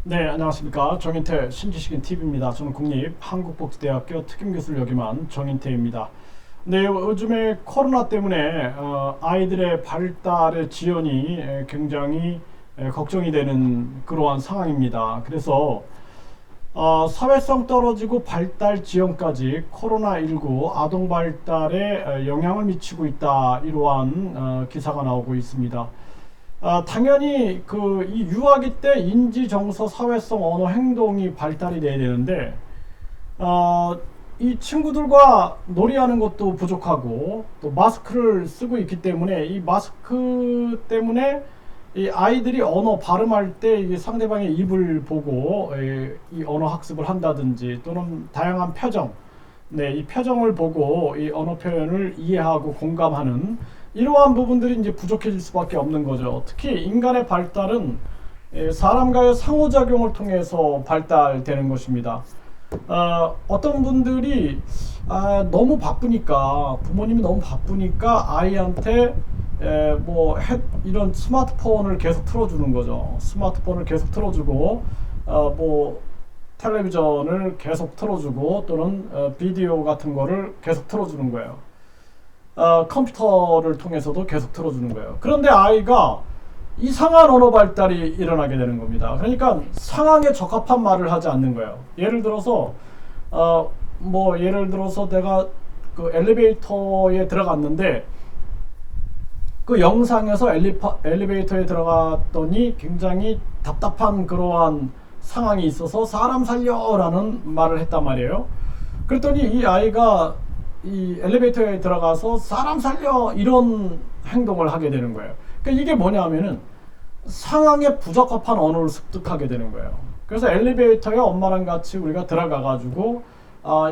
네, 안녕하십니까. 정인태 신지식인 TV입니다. 저는 국립한국복지대학교 특임교수를 역임한 정인태입니다. 네, 요즘에 코로나 때문에 아이들의 발달의 지연이 굉장히 걱정이 되는 그러한 상황입니다. 그래서 사회성 떨어지고 발달 지연까지 코로나19 아동 발달에 영향을 미치고 있다. 이러한 기사가 나오고 있습니다. 당연히 이 유아기 때 인지, 정서, 사회성, 언어, 행동이 발달이 돼야 되는데 이 친구들과 놀이하는 것도 부족하고 또 마스크를 쓰고 있기 때문에 이 마스크 때문에 이 아이들이 언어 발음할 때 이 상대방의 입을 보고 이 언어 학습을 한다든지 또는 다양한 표정, 네, 이 표정을 보고 이 언어 표현을 이해하고 공감하는 이러한 부분들이 이제 부족해질 수밖에 없는 거죠. 특히 인간의 발달은 사람과의 상호작용을 통해서 발달되는 것입니다. 어떤 분들이 너무 바쁘니까 부모님이 너무 바쁘니까 아이한테 이런 스마트폰을 계속 틀어주는 거죠. 스마트폰을 계속 틀어주고 뭐 텔레비전을 계속 틀어주고 또는 비디오 같은 거를 계속 틀어주는 거예요. 컴퓨터를 통해서도 계속 틀어주는 거예요. 그런데 아이가 이상한 언어 발달이 일어나게 되는 겁니다. 그러니까 상황에 적합한 말을 하지 않는 거예요. 예를 들어서 내가 그 엘리베이터에 들어갔는데 그 영상에서 엘리베이터에 들어갔더니 굉장히 답답한 그러한 상황이 있어서 사람 살려라는 말을 했단 말이에요. 그랬더니 이 아이가 이 엘리베이터에 들어가서 사람 살려 이런 행동을 하게 되는 거예요. 그러니까 이게 뭐냐면은 상황에 부적합한 언어를 습득하게 되는 거예요. 그래서 엘리베이터에 엄마랑 같이 우리가 들어가 가지고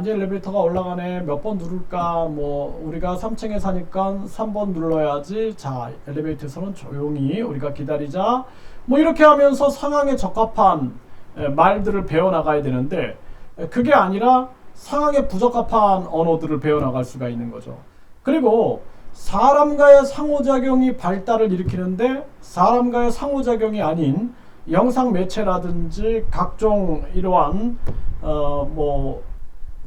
이제 엘리베이터가 올라가네, 몇 번 누를까, 뭐 우리가 3층에 사니까 3번 눌러야지, 자 엘리베이터에서는 조용히 우리가 기다리자, 뭐 이렇게 하면서 상황에 적합한 말들을 배워나가야 되는데 그게 아니라 상황에 부적합한 언어들을 배워나갈 수가 있는 거죠. 그리고 사람과의 상호작용이 발달을 일으키는데 사람과의 상호작용이 아닌 영상 매체라든지 각종 이러한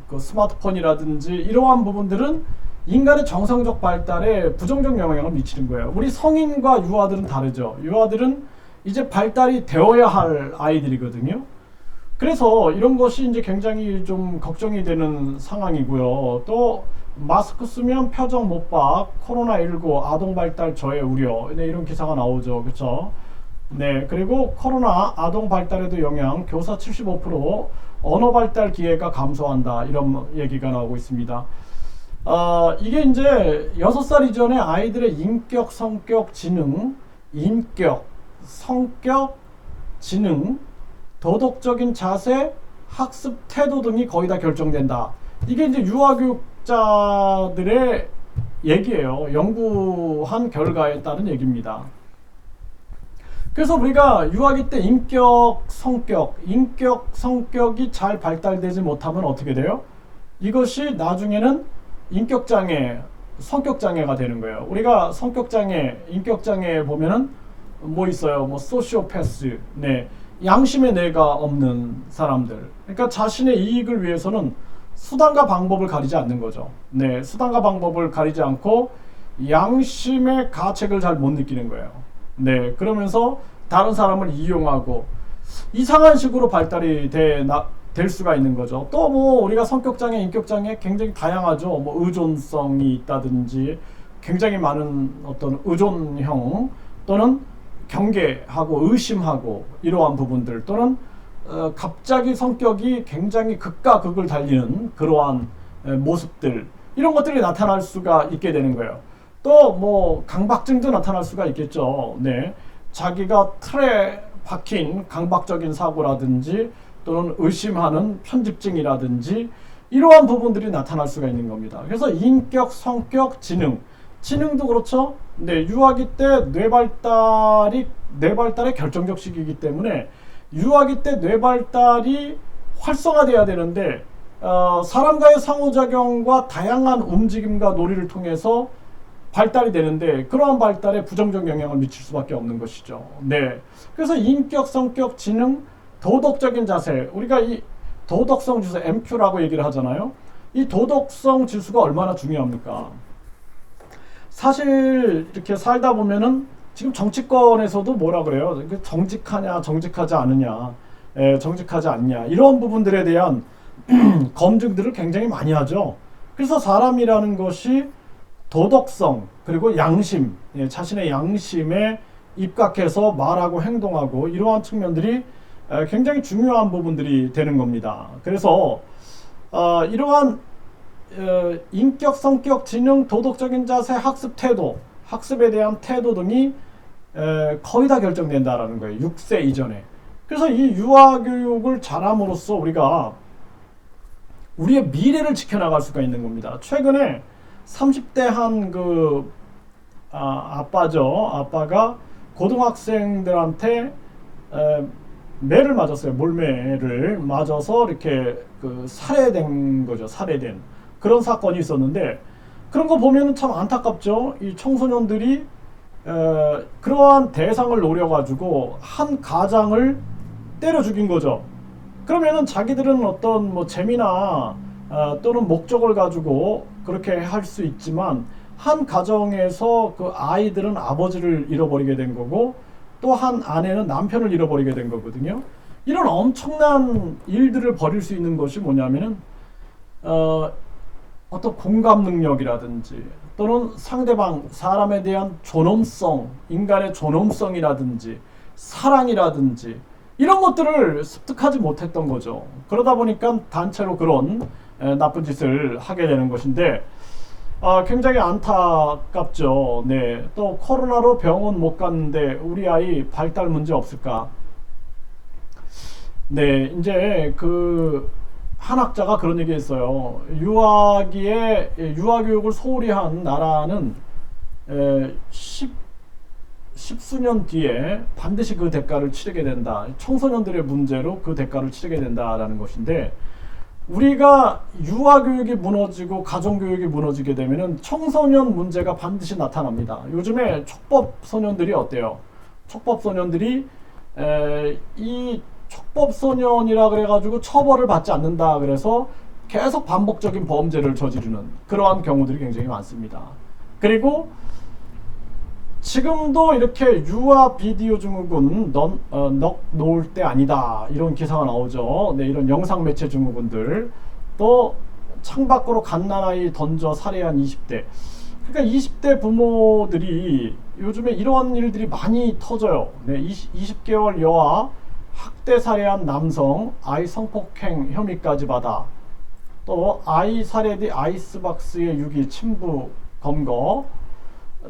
그 스마트폰이라든지 이러한 부분들은 인간의 정상적 발달에 부정적 영향을 미치는 거예요. 우리 성인과 유아들은 다르죠. 유아들은 이제 발달이 되어야 할 아이들이거든요. 그래서 이런 것이 이제 굉장히 좀 걱정이 되는 상황이고요. 또 마스크 쓰면 표정 못 봐, 코로나19 아동 발달 저해 우려, 네, 이런 기사가 나오죠. 그렇죠? 네, 그리고 코로나 아동 발달에도 영향, 교사 75% 언어 발달 기회가 감소한다, 이런 얘기가 나오고 있습니다. 이게 이제 6살 이전에 아이들의 인격, 성격, 지능, 인격, 성격, 지능, 도덕적인 자세, 학습 태도 등이 거의 다 결정된다. 이게 이제 유아교육자들의 얘기예요. 연구한 결과에 따른 얘기입니다. 그래서 우리가 유아기 때 인격, 성격이 잘 발달되지 못하면 어떻게 돼요? 이것이 나중에는 인격장애, 성격장애가 되는 거예요. 우리가 성격장애, 인격장애 보면은 뭐 있어요? 뭐 소시오패스, 네, 양심의 뇌가 없는 사람들. 그러니까 자신의 이익을 위해서는 수단과 방법을 가리지 않는 거죠. 네, 수단과 방법을 가리지 않고 양심의 가책을 잘 못 느끼는 거예요. 네, 그러면서 다른 사람을 이용하고 이상한 식으로 발달이 될 수가 있는 거죠. 또 뭐 우리가 성격장애, 인격장애 굉장히 다양하죠. 뭐 의존성이 있다든지 굉장히 많은 어떤 의존형 또는 경계하고 의심하고 이러한 부분들 또는 갑자기 성격이 굉장히 극과 극을 달리는 그러한 모습들, 이런 것들이 나타날 수가 있게 되는 거예요. 또 뭐 강박증도 나타날 수가 있겠죠. 네, 자기가 틀에 박힌 강박적인 사고라든지 또는 의심하는 편집증이라든지 이러한 부분들이 나타날 수가 있는 겁니다. 그래서 인격, 성격, 지능도 그렇죠. 네, 유아기 때 뇌발달의 결정적 시기이기 때문에 유아기 때 뇌발달이 활성화돼야 되는데 사람과의 상호작용과 다양한 움직임과 놀이를 통해서 발달이 되는데 그러한 발달에 부정적 영향을 미칠 수밖에 없는 것이죠. 네, 그래서 인격, 성격, 지능 도덕적인 자세, 우리가 이 도덕성 지수 MQ라고 얘기를 하잖아요. 이 도덕성 지수가 얼마나 중요합니까? 사실 이렇게 살다 보면은 지금 정치권에서도 뭐라 그래요? 정직하냐, 정직하지 않느냐, 정직하지 않냐, 이런 부분들에 대한 검증들을 굉장히 많이 하죠. 그래서 사람이라는 것이 도덕성 그리고 양심, 자신의 양심에 입각해서 말하고 행동하고 이러한 측면들이 굉장히 중요한 부분들이 되는 겁니다. 그래서 이러한 인격, 성격, 지능, 도덕적인 자세, 학습 태도, 학습에 대한 태도 등이 거의 다 결정된다라는 거예요. 6세 이전에. 그래서 이 유아교육을 잘함으로써 우리가 우리의 미래를 지켜나갈 수가 있는 겁니다. 최근에 30대 한 아빠죠. 아빠가 고등학생들한테 매를 맞았어요. 몰매를 맞아서 이렇게 살해된 거죠. 살해된 그런 사건이 있었는데, 그런 거 보면 참 안타깝죠. 이 청소년들이 그러한 대상을 노려가지고 한 가장을 때려 죽인 거죠. 그러면은 자기들은 어떤 뭐 재미나 또는 목적을 가지고 그렇게 할 수 있지만, 한 가정에서 그 아이들은 아버지를 잃어버리게 된 거고 또 한 아내는 남편을 잃어버리게 된 거거든요. 이런 엄청난 일들을 벌일 수 있는 것이 뭐냐면은 어떤 공감 능력이라든지 또는 상대방 사람에 대한 존엄성, 인간의 존엄성이라든지 사랑이라든지 이런 것들을 습득하지 못했던 거죠. 그러다 보니까 단체로 그런 나쁜 짓을 하게 되는 것인데, 굉장히 안타깝죠. 네. 또 코로나로 병원 못 갔는데 우리 아이 발달 문제 없을까? 네. 이제 한 학자가 그런 얘기 했어요. 유아교육을 소홀히 한 나라는 십수년 뒤에 반드시 그 대가를 치르게 된다. 청소년들의 문제로 그 대가를 치르게 된다라는 것인데, 우리가 유아교육이 무너지고 가정교육이 무너지게 되면은 청소년 문제가 반드시 나타납니다. 요즘에 촉법소년들이 어때요? 촉법소년들이 이 촉법소년이라 그래가지고 처벌을 받지 않는다 그래서 계속 반복적인 범죄를 저지르는 그러한 경우들이 굉장히 많습니다. 그리고 지금도 이렇게 유아 비디오 증후군 놓을 때 아니다 이런 기사가 나오죠. 네, 이런 영상 매체 증후군들, 또 창밖으로 갓난아이 던져 살해한 20대. 그러니까 20대 부모들이 요즘에 이런 일들이 많이 터져요. 네, 20개월 여아 학대 살해한 남성 아이 성폭행 혐의까지 받아, 또 아이 살해 뒤 아이스박스에 유기 침부 검거,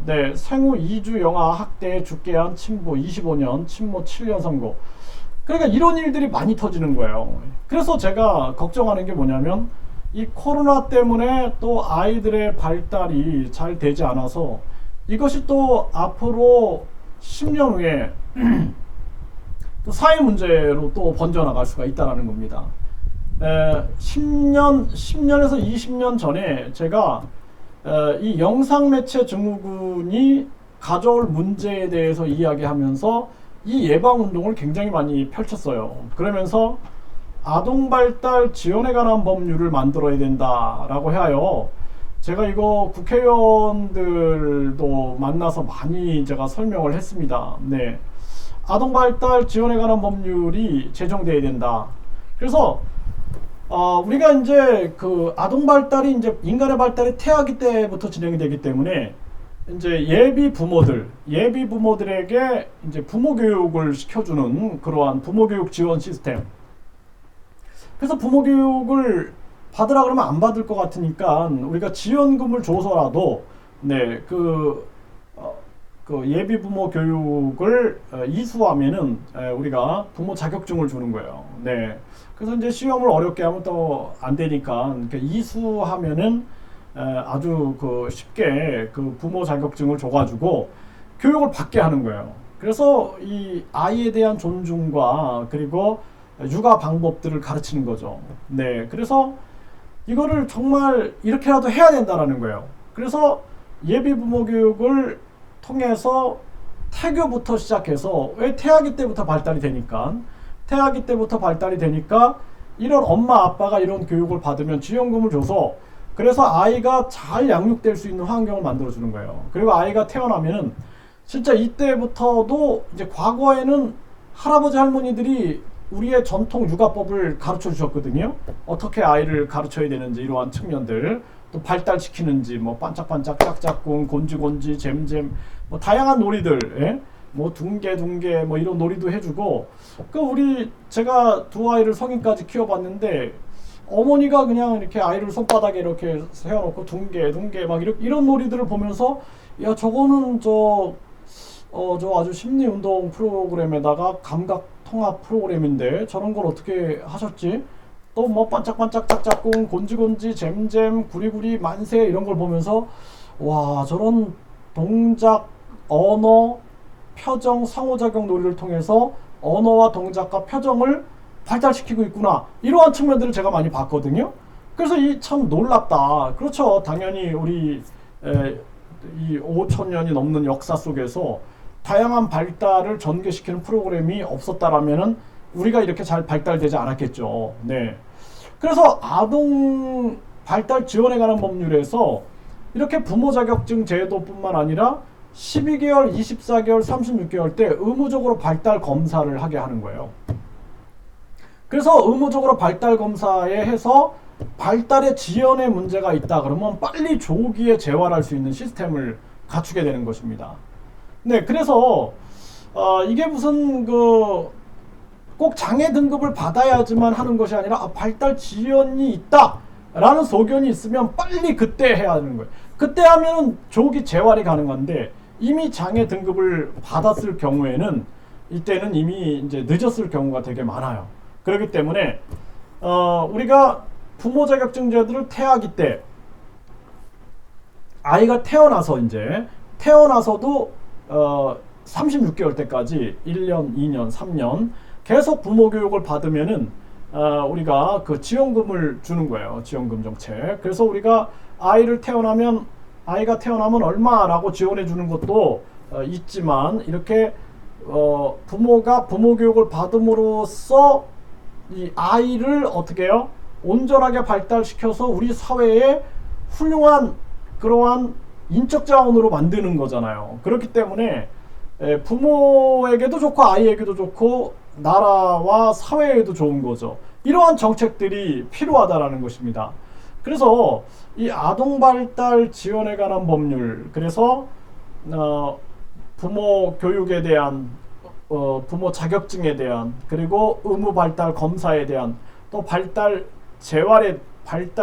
네, 생후 2주 영아 학대에 죽게 한 친부 25년, 친모 7년 선고. 그러니까 이런 일들이 많이 터지는 거예요. 그래서 제가 걱정하는 게 뭐냐면, 이 코로나 때문에 또 아이들의 발달이 잘 되지 않아서 이것이 또 앞으로 10년 후에 또 사회 문제로 또 번져나갈 수가 있다는 겁니다. 10년에서 20년 전에 제가 이 영상매체 증후군이 가져올 문제에 대해서 이야기하면서 이 예방운동을 굉장히 많이 펼쳤어요. 그러면서 아동발달 지원에 관한 법률을 만들어야 된다라고 하여 제가 이거 국회의원들도 만나서 많이 제가 설명을 했습니다. 네, 아동발달 지원에 관한 법률이 제정돼야 된다. 그래서 우리가 이제 아동 발달이 이제 인간의 발달이 태아기 때부터 진행이 되기 때문에 이제 예비 부모들에게 이제 부모 교육을 시켜주는 그러한 부모 교육 지원 시스템. 그래서 부모 교육을 받으라 그러면 안 받을 것 같으니까 우리가 지원금을 줘서라도 네, 예비 부모 교육을 이수하면은 우리가 부모 자격증을 주는 거예요. 네. 그래서 이제 시험을 어렵게 하면 또 안 되니까 이수하면은 아주 쉽게 부모 자격증을 줘가지고 교육을 받게 하는 거예요. 그래서 이 아이에 대한 존중과 그리고 육아 방법들을 가르치는 거죠. 네. 그래서 이거를 정말 이렇게라도 해야 된다라는 거예요. 그래서 예비 부모 교육을 통해서 태교부터 시작해서, 왜 태아기 때부터 발달이 되니까 태아기 때부터 발달이 되니까 이런 엄마 아빠가 이런 교육을 받으면 지원금을 줘서 그래서 아이가 잘 양육될 수 있는 환경을 만들어 주는 거예요. 그리고 아이가 태어나면은 진짜 이때부터도 이제 과거에는 할아버지 할머니들이 우리의 전통 육아법을 가르쳐 주셨거든요. 어떻게 아이를 가르쳐야 되는지 이러한 측면들, 또 발달시키는지 뭐 반짝반짝 짝짝꿍 곤지곤지 잼잼 뭐 다양한 놀이들, 예? 뭐 둥개둥개 뭐 이런 놀이도 해주고. 그 우리 제가 두 아이를 성인까지 키워봤는데 어머니가 그냥 이렇게 아이를 손바닥에 이렇게 세워놓고 둥개둥개 막 이런 놀이들을 보면서 야 저거는 저 아주 심리운동 프로그램에다가 감각 통합 프로그램인데 저런 걸 어떻게 하셨지? 또 뭐 반짝반짝 짝짝꿍 곤지곤지 잼잼 구리구리 만세 이런 걸 보면서 와 저런 동작 언어 표정 상호작용 놀이를 통해서 언어와 동작과 표정을 발달시키고 있구나 이러한 측면들을 제가 많이 봤거든요. 그래서 이 참 놀랍다. 그렇죠. 당연히 우리 이 5,000년이 넘는 역사 속에서 다양한 발달을 전개시키는 프로그램이 없었다라면은 우리가 이렇게 잘 발달되지 않았겠죠. 네. 그래서 아동 발달 지원에 관한 법률에서 이렇게 부모 자격증 제도뿐만 아니라 12개월, 24개월, 36개월 때 의무적으로 발달 검사를 하게 하는 거예요. 그래서 의무적으로 발달 검사에 해서 발달의 지연에 문제가 있다 그러면 빨리 조기에 재활할 수 있는 시스템을 갖추게 되는 것입니다. 네, 그래서 이게 무슨 꼭 장애 등급을 받아야지만 하는 것이 아니라 발달 지연이 있다라는 소견이 있으면 빨리 그때 해야 하는 거예요. 그때 하면은 조기 재활이 가능한데 이미 장애 등급을 받았을 경우에는 이때는 이미 이제 늦었을 경우가 되게 많아요. 그렇기 때문에 우리가 부모 자격증제도를 태아기 때 아이가 태어나서도 36개월 때까지 1년, 2년, 3년 계속 부모 교육을 받으면은 우리가 그 지원금을 주는 거예요. 지원금 정책. 그래서 우리가 아이가 태어나면 얼마라고 지원해 주는 것도 있지만 이렇게 부모가 부모 교육을 받음으로써 이 아이를 어떻게 해요? 온전하게 발달시켜서 우리 사회에 훌륭한 그러한 인적 자원으로 만드는 거잖아요. 그렇기 때문에 부모에게도 좋고 아이에게도 좋고 나라와 사회에도 좋은 거죠. 이러한 정책들이 필요하다라는 것입니다. 그래서 이 아동 발달 지원에 관한 법률, 그래서 부모 교육에 대한 부모 자격증에 대한 그리고 의무 발달 검사에 대한 또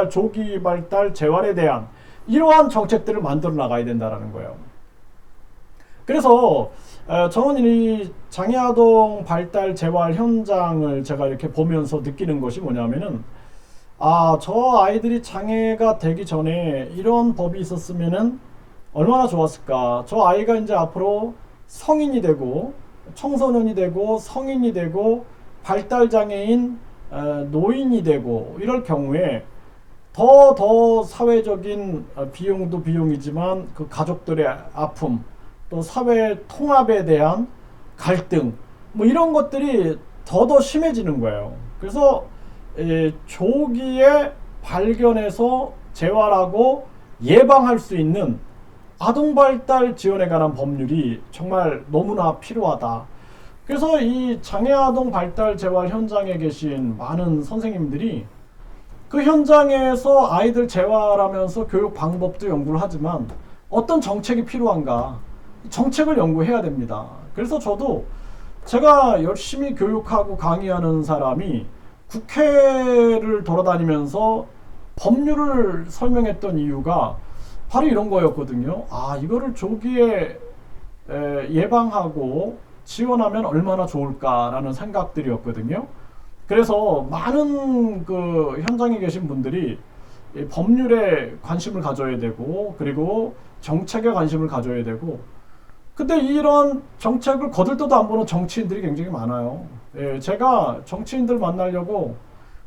조기 발달 재활에 대한 이러한 정책들을 만들어 나가야 된다라는 거예요. 그래서 저는 이 장애아동 발달 재활 현장을 제가 이렇게 보면서 느끼는 것이 뭐냐면은 저 아이들이 장애가 되기 전에 이런 법이 있었으면은 얼마나 좋았을까. 저 아이가 이제 앞으로 성인이 되고 청소년이 되고 성인이 되고 발달장애인 노인이 되고 이럴 경우에 더 사회적인 비용도 비용이지만 그 가족들의 아픔 또 사회 통합에 대한 갈등 뭐 이런 것들이 더 심해지는 거예요. 그래서 조기에 발견해서 재활하고 예방할 수 있는 아동 발달 지원에 관한 법률이 정말 너무나 필요하다. 그래서 이 장애 아동 발달 재활 현장에 계신 많은 선생님들이 그 현장에서 아이들 재활하면서 교육 방법도 연구를 하지만 어떤 정책이 필요한가 정책을 연구해야 됩니다. 그래서 저도 제가 열심히 교육하고 강의하는 사람이 국회를 돌아다니면서 법률을 설명했던 이유가 바로 이런 거였거든요. 이거를 조기에 예방하고 지원하면 얼마나 좋을까라는 생각들이었거든요. 그래서 많은 그 현장에 계신 분들이 법률에 관심을 가져야 되고 그리고 정책에 관심을 가져야 되고 근데 이런 정책을 거들떠도 안 보는 정치인들이 굉장히 많아요. 제가 정치인들 만나려고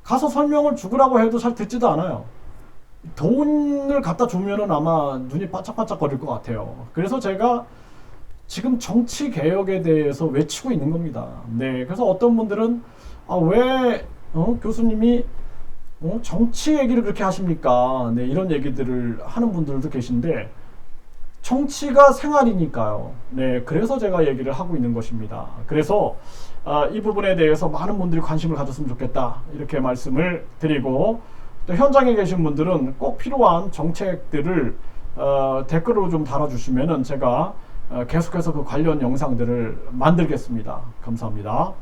가서 설명을 죽으라고 해도 잘 듣지도 않아요. 돈을 갖다 주면은 아마 눈이 반짝반짝 거릴 것 같아요. 그래서 제가 지금 정치 개혁에 대해서 외치고 있는 겁니다. 네, 그래서 어떤 분들은 왜 교수님이 정치 얘기를 그렇게 하십니까? 네, 이런 얘기들을 하는 분들도 계신데 정치가 생활이니까요. 네, 그래서 제가 얘기를 하고 있는 것입니다. 그래서 이 부분에 대해서 많은 분들이 관심을 가졌으면 좋겠다 이렇게 말씀을 드리고, 또 현장에 계신 분들은 꼭 필요한 정책들을 댓글로 좀 달아주시면은 제가 계속해서 그 관련 영상들을 만들겠습니다. 감사합니다.